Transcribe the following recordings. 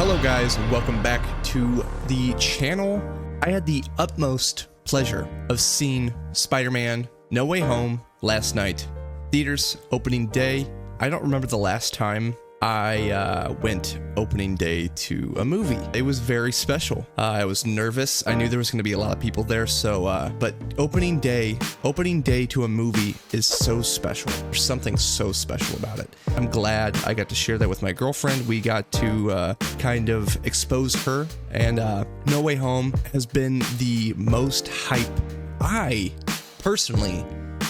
Hello guys, and welcome back to the channel. I had the utmost pleasure of seeing Spider-Man No Way Home last night. Theaters opening day. I don't remember the last time I went opening day to a movie. It was very special. I was nervous. I knew there was going to be a lot of people there, so but opening day to a movie is so special. There's something so special about it. I'm glad I got to share that with my girlfriend. We got to kind of expose her, and No Way Home has been the most hype I personally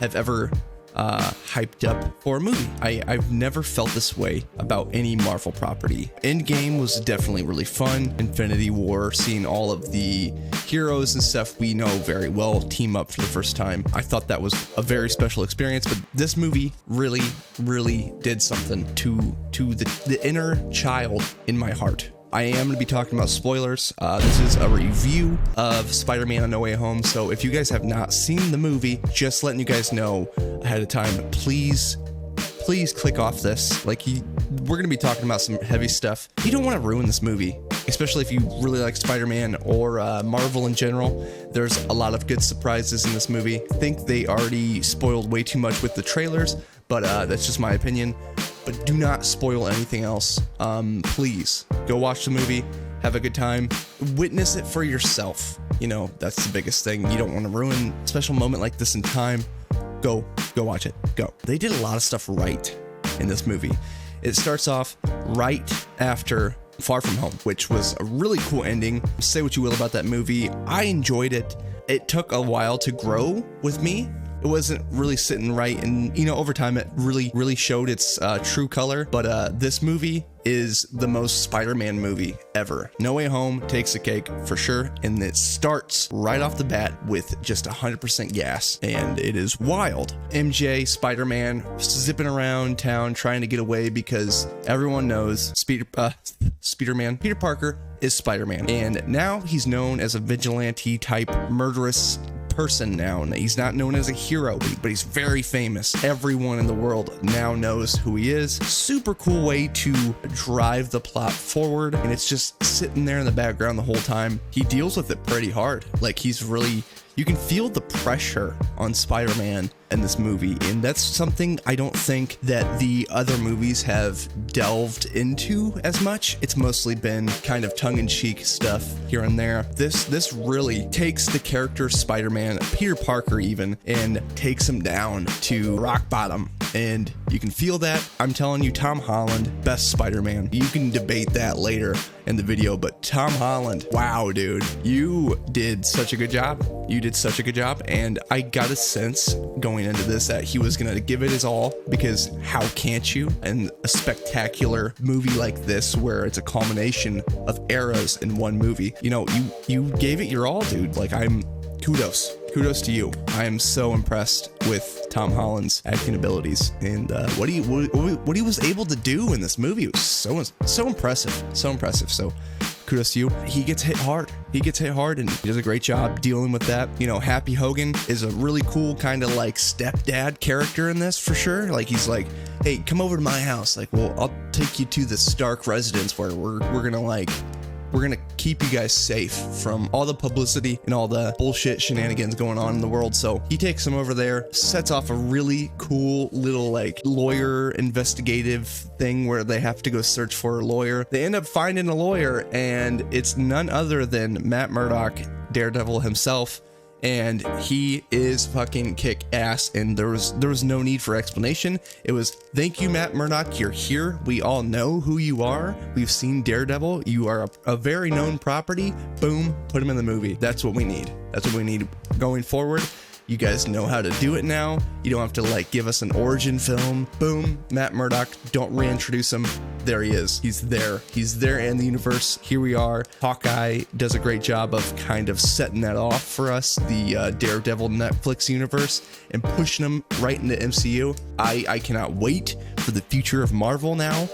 have ever hyped up for a movie. I've never felt this way about any Marvel property. Endgame was definitely really fun. Infinity War, seeing all of the heroes and stuff we know very well team up for the first time. I thought that was a very special experience, but this movie really did something to the inner child in my heart. I am going to be talking about spoilers. This is a review of Spider-Man No Way Home, so if you guys have not seen the movie, just letting you guys know ahead of time, please click off this. We're going to be talking about some heavy stuff. You don't want to ruin this movie, especially if you really like Spider-Man or Marvel in general. There's a lot of good surprises in this movie. I think they already spoiled way too much with the trailers, but that's just my opinion. But do not spoil anything else. Please go watch the movie, have a good time, witness it for yourself. You know, that's the biggest thing. You don't want to ruin a special moment like this in time. Go watch it. Go. They did a lot of stuff right in this movie. It starts off right after Far From Home, which was a really cool ending. Say what you will about that movie. I enjoyed it. It took a while to grow with me. It wasn't really sitting right, and you know, over time it really showed its true color. But this movie is the most Spider-Man movie ever. No Way Home takes the cake for sure, and it starts right off the bat with just 100% gas, and it is wild. MJ, Spider-Man, zipping around town trying to get away because everyone knows Peter Parker is Spider-Man, and now he's known as a vigilante type murderous person now. He's not known as a hero, but he's very famous. Everyone in the world now knows who he is. Super cool way to drive the plot forward, and it's just sitting there in the background the whole time. He deals with it pretty hard. You can feel the pressure on Spider-Man in this movie, and that's something I don't think that the other movies have delved into as much. It's mostly been kind of tongue-in-cheek stuff here and there. This really takes the character Spider-Man, Peter Parker even, and takes him down to rock bottom. And you can feel that. I'm telling you, Tom Holland, best Spider-Man. You can debate that later in the video, but Tom Holland, wow, dude, you did such a good job. You did such a good job, and I got a sense going into this that he was gonna give it his all, because how can't you? And a spectacular movie like this, where it's a culmination of eras in one movie, you know, you gave it your all, dude. Kudos to you. I am so impressed with Tom Holland's acting abilities, and what he was able to do in this movie was so impressive. So kudos to you. He gets hit hard, and he does a great job dealing with that. You know, Happy Hogan is a really cool kind of like stepdad character in this for sure. Like, he's like, hey, come over to my house. Like, well, I'll take you to the Stark residence where we're gonna keep you guys safe from all the publicity and all the bullshit shenanigans going on in the world. So he takes them over there, sets off a really cool little like lawyer investigative thing where they have to go search for a lawyer. They end up finding a lawyer, and it's none other than Matt Murdock, Daredevil himself. And he is fucking kick ass, and there was no need for explanation. It was, thank you, Matt Murdock, you're here. We all know who you are. We've seen Daredevil. You are a very known property. Boom, put him in the movie. That's what we need. That's what we need going forward. You guys know how to do it now. You don't have to like give us an origin film. Boom, Matt Murdock, don't reintroduce him. There he is. He's there in the universe. Here we are. Hawkeye does a great job of kind of setting that off for us, the Daredevil Netflix universe, and pushing him right into MCU. I cannot wait for the future of Marvel now.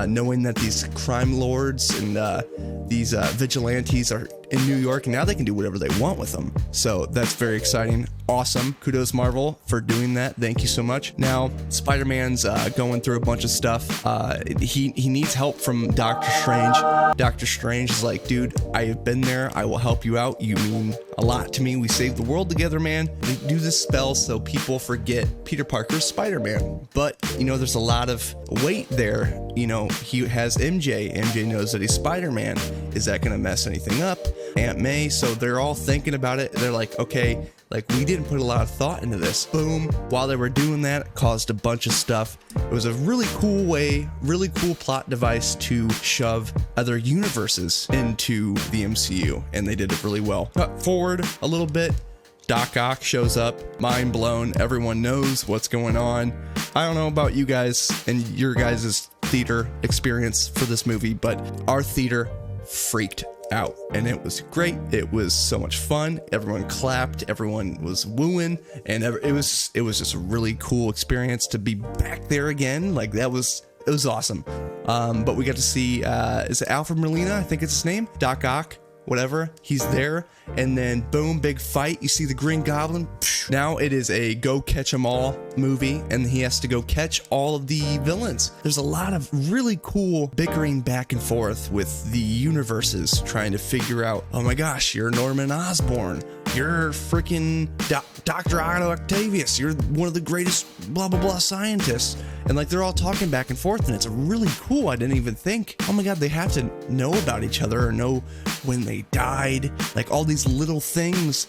Knowing that these crime lords and these vigilantes are in New York, and now they can do whatever they want with them. So that's very exciting. Awesome. Kudos Marvel for doing that. Thank you so much. Now Spider-Man's going through a bunch of stuff. He needs help from Doctor Strange. Doctor Strange is like, dude, I have been there. I will help you out. You mean a lot to me. We saved the world together, man. We do this spell so people forget Peter Parker's Spider-Man. But, you know, there's a lot of weight there. You know, he has MJ. MJ knows that he's Spider-Man. Is that going to mess anything up? Aunt May. So they're all thinking about it. They're like, okay, like, we didn't put a lot of thought into this. Boom. While they were doing that, it caused a bunch of stuff. It was a really cool way, really cool plot device to shove other universes into the MCU, and they did it really well. Cut forward a little bit. Doc Ock shows up, mind blown. Everyone knows what's going on. I don't know about you guys and your guys' theater experience for this movie, but our theater freaked out, and it was great. It was so much fun. Everyone clapped, everyone was wooing, and it was just a really cool experience to be back there again. Like, it was awesome. But we got to see is it Alfred Molina? I think it's his name. Doc Ock, whatever. He's there, and then boom, big fight. You see the Green Goblin. Now it is a go catch 'em all movie, and he has to go catch all of the villains. There's a lot of really cool bickering back and forth with the universes, trying to figure out, oh my gosh, you're Norman Osborn, you're freaking Dr. Otto Octavius, you're one of the greatest blah blah blah scientists, and like they're all talking back and forth, and it's really cool. I didn't even think, oh my god, they have to know about each other or know when they died, like all these little things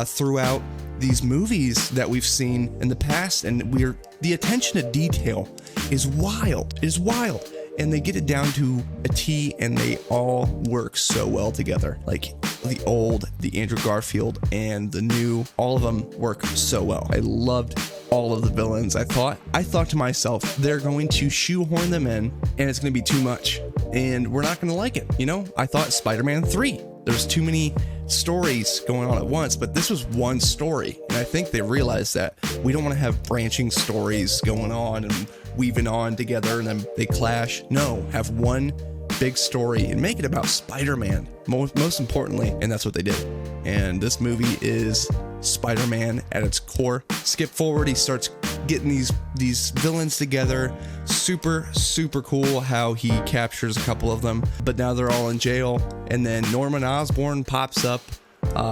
throughout these movies that we've seen in the past, and the attention to detail is wild. It is wild, and they get it down to a T, and they all work so well together. Like the old, the Andrew Garfield, and the new, all of them work so well. I loved all of the villains. I thought to myself, they're going to shoehorn them in, and it's going to be too much, and we're not going to like it. You know, I thought Spider-Man 3, there's too many stories going on at once, but this was one story, and I think they realized that we don't want to have branching stories going on and weaving on together and then they clash. No, have one big story and make it about Spider-Man, most importantly, and that's what they did. And this movie is Spider-Man at its core. Skip forward, he starts getting these villains together. Super cool how he captures a couple of them, but now they're all in jail, and then Norman Osborn pops up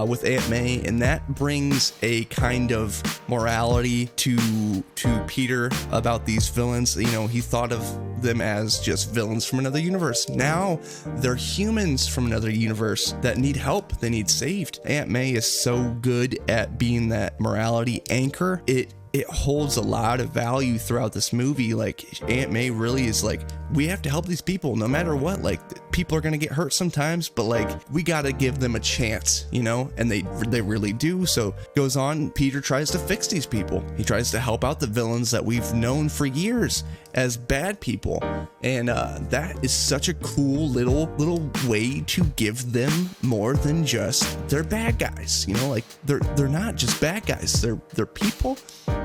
with Aunt May, and that brings a kind of morality to Peter about these villains. You know, he thought of them as just villains from another universe. Now they're humans from another universe that need help, they need saved. Aunt May is so good at being that morality anchor. It holds a lot of value throughout this movie. Like, Aunt May really is like, we have to help these people no matter what. Like, people are gonna get hurt sometimes, but like, we gotta give them a chance, you know, and they really do. So goes on, Peter tries to fix these people. He tries to help out the villains that we've known for years as bad people, and that is such a cool little way to give them more than just they're bad guys. You know, like they're not just bad guys, they're people.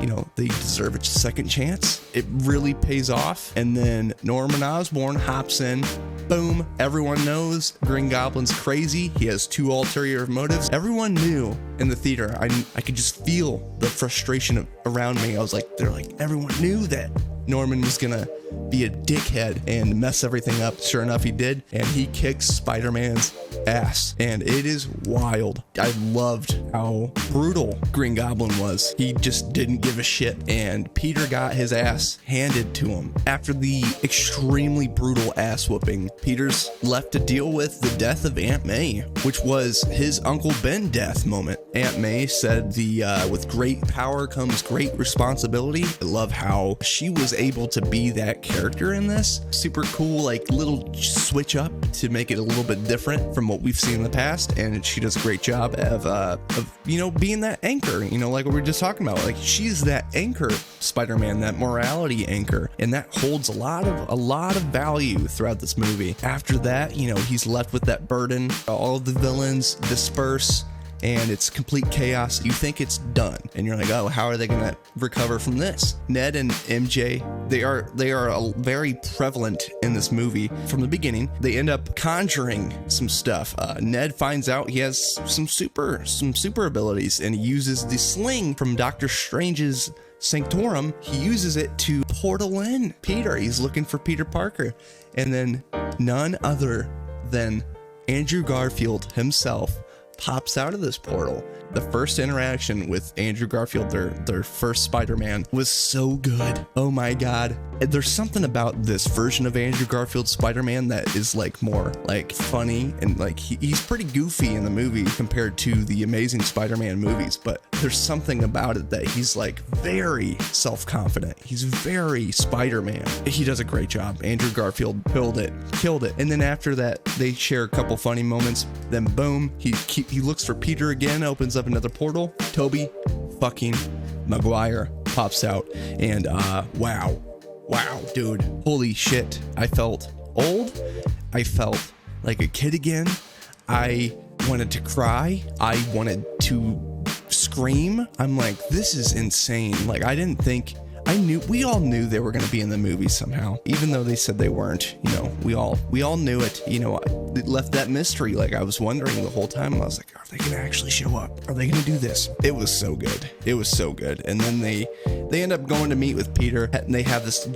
You know, they deserve a second chance. It really pays off. And then Norman Osborn hops in. Boom. Everyone knows Green Goblin's crazy. He has two ulterior motives. Everyone knew in the theater. I could just feel the frustration around me. I was like, everyone knew that Norman was gonna be a dickhead and mess everything up. Sure enough, he did, and he kicks Spider-Man's ass, and it is wild. I loved how brutal Green Goblin was. He just didn't give a shit, and Peter got his ass handed to him. After the extremely brutal ass whooping, Peter's left to deal with the death of Aunt May, which was his Uncle Ben death moment. Aunt May said with great power comes great responsibility. I love how she was able to be that character in this. Super cool, like little switch up to make it a little bit different from what we've seen in the past, and she does a great job of you know, being that anchor, you know, like what we were just talking about. Like, she's that anchor, Spider-Man, that morality anchor, and that holds a lot of value throughout this movie. After that, you know, he's left with that burden. All of the villains disperse, and it's complete chaos. You think it's done, and you're like, oh, how are they gonna recover from this? Ned and MJ, they are very prevalent in this movie from the beginning. They end up conjuring some stuff. Ned finds out he has some super abilities, and he uses the sling from Doctor Strange's Sanctorum. He uses it to portal in Peter. He's looking for Peter Parker, and then none other than Andrew Garfield himself pops out of this portal. The first interaction with Andrew Garfield, their first Spider-Man, was so good. Oh my god. There's something about this version of Andrew Garfield's Spider-Man that is like more like funny, and like he's pretty goofy in the movie compared to the Amazing Spider-Man movies, but there's something about it that he's like very self-confident. He's very Spider-Man. He does a great job. Andrew Garfield killed it. And then after that, they share a couple funny moments. Then boom, he looks for Peter again, opens up another portal. Tobey fucking Maguire pops out, and wow, dude, holy shit. I felt old. I felt like a kid again. I wanted to cry. I wanted to scream. I'm like, this is insane. Like, we all knew they were going to be in the movie somehow, even though they said they weren't. You know, we all knew it. You know, it left that mystery. Like, I was wondering the whole time. I was like, are they going to actually show up? Are they going to do this? It was so good. It was so good. And then they end up going to meet with Peter, and they have this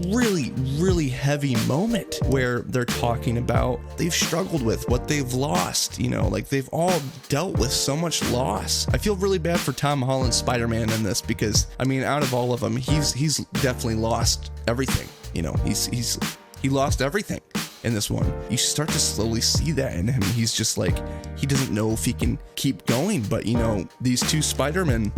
really heavy moment where they're talking about they've struggled with what they've lost. You know, like, they've all dealt with so much loss. I feel really bad for Tom Holland's Spider-Man in this, because I mean, out of all of them, he's definitely lost everything. You know, he lost everything in this one. You start to slowly see that in him. He's just like, he doesn't know if he can keep going. But you know, these two Spider-Man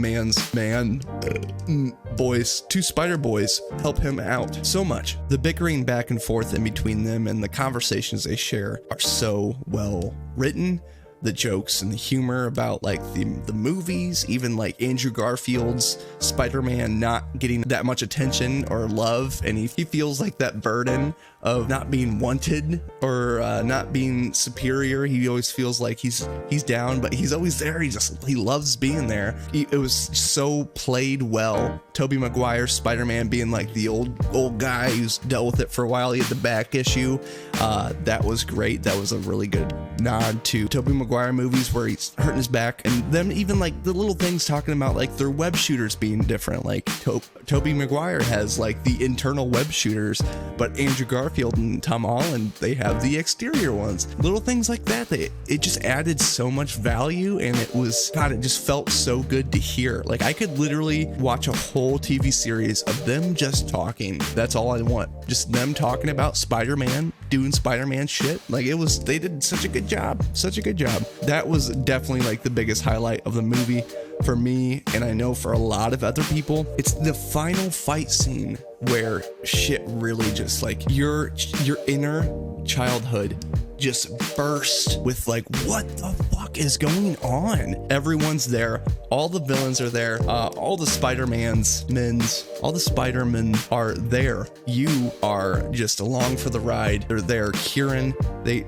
two Spider Boys help him out so much. The bickering back and forth in between them and the conversations they share are so well written. The jokes and the humor about like the movies, even like Andrew Garfield's Spider-Man not getting that much attention or love, and he feels like that burden of not being wanted or not being superior. He always feels like he's down, but he's always there. He loves being there. It was so played well. Tobey Maguire's Spider-Man being like the old guy who's dealt with it for a while. He had the back issue. That was great. That was a really good nod to Tobey Maguire movies where he's hurting his back, and them even like the little things talking about like their web shooters being different. Like Tobey Maguire has like the internal web shooters, but Andrew Garfield and Tom Holland, they have the exterior ones. Little things like that. It just added so much value, and it just felt so good to hear. Like, I could literally watch a whole TV series of them just talking. That's all I want. Just them talking about Spider-Man, doing Spider-Man shit. Like, they did such a good job. That was definitely like the biggest highlight of the movie for me, and I know for a lot of other people. It's the final fight scene where shit really just like your inner childhood just burst with like, what the fuck is going on? Everyone's there. All the villains are there. All the Spider-Men are there. You are just along for the ride. They're there. Kieran, they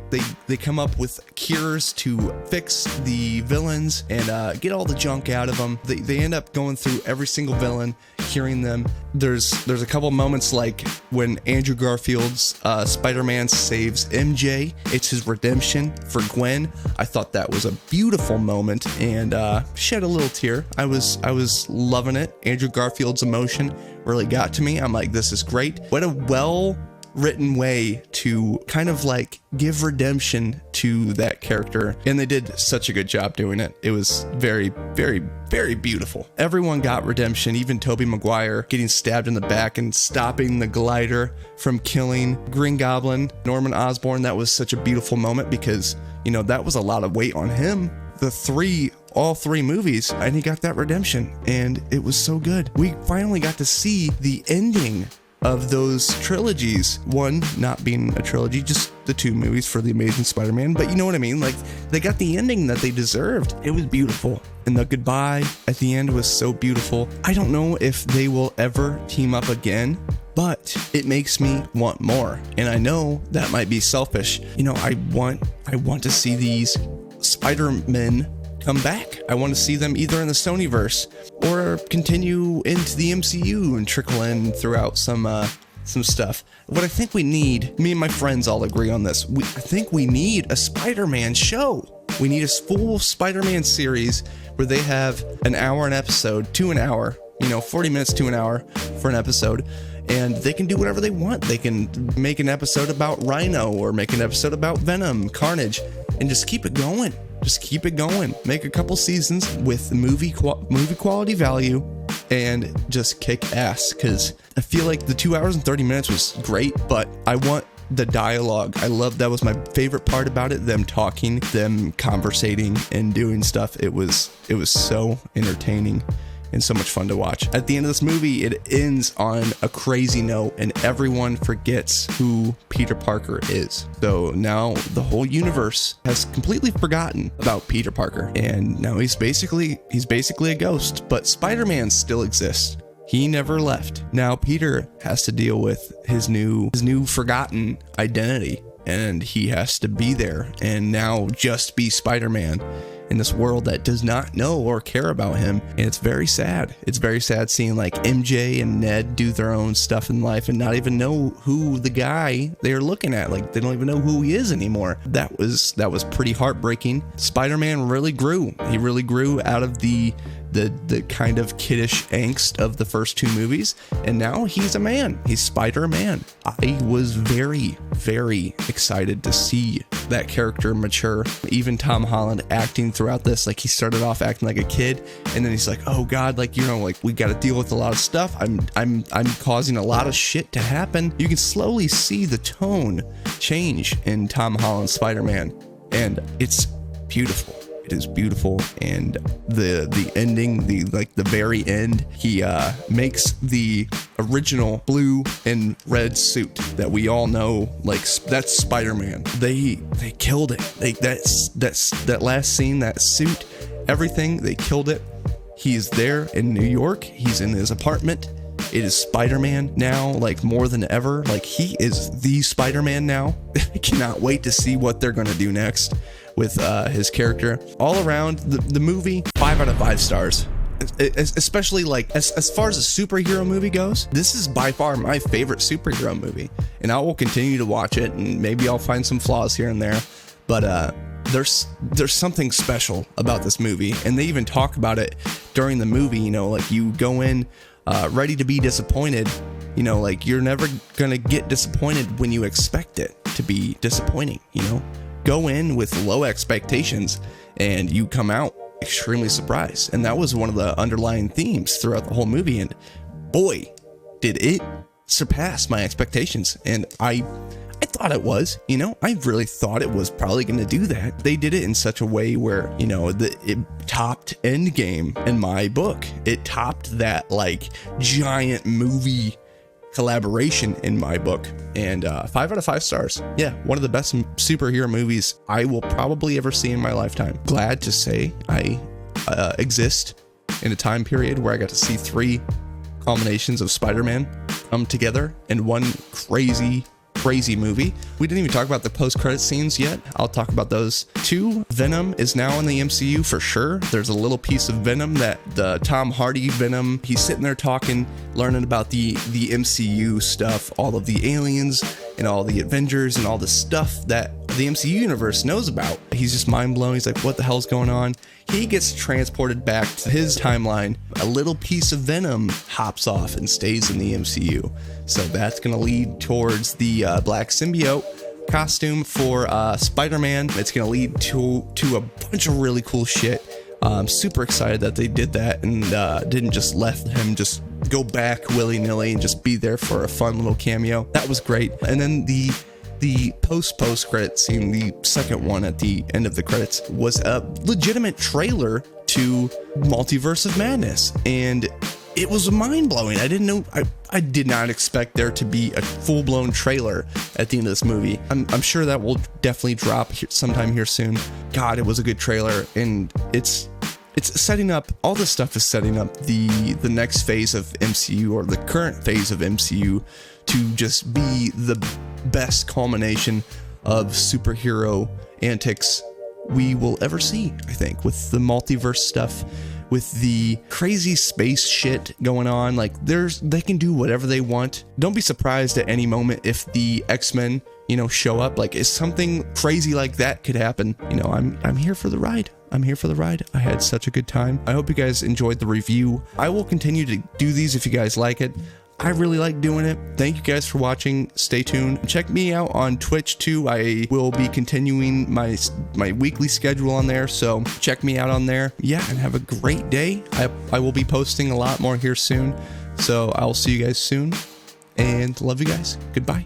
come up with cures to fix the villains and get all the junk out of them. They end up going through every single villain, curing them. There's a couple moments like when Andrew Garfield's Spider-Man saves MJ. It's his redemption for Gwen. I thought that was a beautiful moment, and shed a little tear. I was loving it. Andrew Garfield's emotion really got to me. I'm like, this is great. What a well-written way to kind of like give redemption to that character, and they did such a good job doing it. It was very, very, very beautiful. Everyone got redemption, even Tobey Maguire getting stabbed in the back and stopping the glider from killing Green Goblin, Norman Osborn. That was such a beautiful moment because, you know, that was a lot of weight on him. All three movies, and he got that redemption, and it was so good. We finally got to see the ending of those trilogies. One not being a trilogy, just the two movies for The Amazing Spider-Man, but you know what I mean? Like, they got the ending that they deserved. It was beautiful, and the goodbye at the end was so beautiful. I don't know if they will ever team up again, but it makes me want more, and I know that might be selfish. You know, I want to see these Spider-Men come back. I want to see them either in the Sonyverse or continue into the MCU and trickle in throughout some stuff. What I think we need, me and my friends all agree on this, I think we need a Spider-Man show. We need a full Spider-Man series where they have an hour an episode to an hour, 40 minutes to an hour for an episode, and they can do whatever they want. They can make an episode about Rhino or make an episode about Venom, Carnage, and just keep it going. Just keep it going. Make a couple seasons with movie quality value and just kick ass, because I feel like the 2 hours and 30 minutes was great, but I want the dialogue. That was my favorite part about it, them talking, them conversating and doing stuff. It was so entertaining and so much fun to watch. At the end of this movie, it ends on a crazy note and everyone forgets who Peter Parker is. So now the whole universe has completely forgotten about Peter Parker, and now he's basically a ghost, but Spider-Man still exists. He never left. Now Peter has to deal with his new forgotten identity, and he has to be there and now just be Spider-Man in this world that does not know or care about him. And it's very sad. It's very sad seeing like MJ and Ned do their own stuff in life and not even know who the guy they're looking at. Like, they don't even know who he is anymore. That was pretty heartbreaking. Spider-Man really grew. He really grew out of the kind of kiddish angst of the first two movies, and now he's a man. He's Spider-Man. I was very, very excited to see that character mature. Even Tom Holland acting throughout this, like, he started off acting like a kid, and then he's like, oh god, like, like, we got to deal with a lot of stuff. I'm causing a lot of shit to happen. You can slowly see the tone change in Tom Holland's Spider-Man, and it's beautiful. It is beautiful. And the ending, the very end, he makes the original blue and red suit that we all know, like, that's Spider-Man. They killed it. That last scene, that suit, everything, they killed it. He's there in New York. He's in his apartment. It is Spider-Man now, like, more than ever. Like, he is the Spider-Man now. I cannot wait to see what they're going to do next with his character. All around, the movie, 5 out of 5 stars. Especially, like, as far as a superhero movie goes, this is by far my favorite superhero movie, and I will continue to watch it, and maybe I'll find some flaws here and there, but there's something special about this movie, and they even talk about it during the movie. Like, you go in ready to be disappointed. Like, you're never gonna get disappointed when you expect it to be disappointing. Go in with low expectations and you come out extremely surprised. And that was one of the underlying themes throughout the whole movie, and boy, did it surpass my expectations. And I thought it was, I really thought it was probably going to do that. They did it in such a way where, it topped Endgame in my book. It topped that, like, giant movie collaboration in my book, and 5 out of 5 stars. Yeah, one of the best superhero movies I will probably ever see in my lifetime. Glad to say I exist in a time period where I got to see 3 culminations of Spider-Man come together in one crazy movie. We didn't even talk about the post-credit scenes yet. I'll talk about those too. Venom is now in the MCU for sure. There's a little piece of Venom, that the Tom Hardy Venom, he's sitting there talking, learning about the MCU stuff, all of the aliens and all the Avengers and all the stuff that the MCU universe knows about. He's just mind blown. He's like, what the hell's going on? He gets transported back to his timeline. A little piece of Venom hops off and stays in the MCU. So that's going to lead towards the black symbiote costume for Spider-Man. It's going to lead to a bunch of really cool shit. I'm super excited that they did that and didn't just let him just go back willy-nilly and just be there for a fun little cameo. That was great. And then the post-credit scene, the second one at the end of the credits, was a legitimate trailer to Multiverse of Madness, and it was mind-blowing. I didn't know, I did not expect there to be a full-blown trailer at the end of this movie. I'm sure that will definitely drop sometime here soon. God, it was a good trailer, and it's setting up, all this stuff is setting up the next phase of MCU, or the current phase of MCU, to just be the best culmination of superhero antics we will ever see, I think, with the multiverse stuff, with the crazy space shit going on. Like, they can do whatever they want. Don't be surprised at any moment if the X-Men, you know, show up. Like, if something crazy like that could happen, you know, I'm here for the ride. I'm here for the ride. I had such a good time. I hope you guys enjoyed the review. I will continue to do these if you guys like it. I really like doing it. Thank you guys for watching. Stay tuned. Check me out on Twitch too. I will be continuing my weekly schedule on there, so check me out on there. Yeah, and have a great day. I will be posting a lot more here soon, so I'll see you guys soon, and love you guys. Goodbye.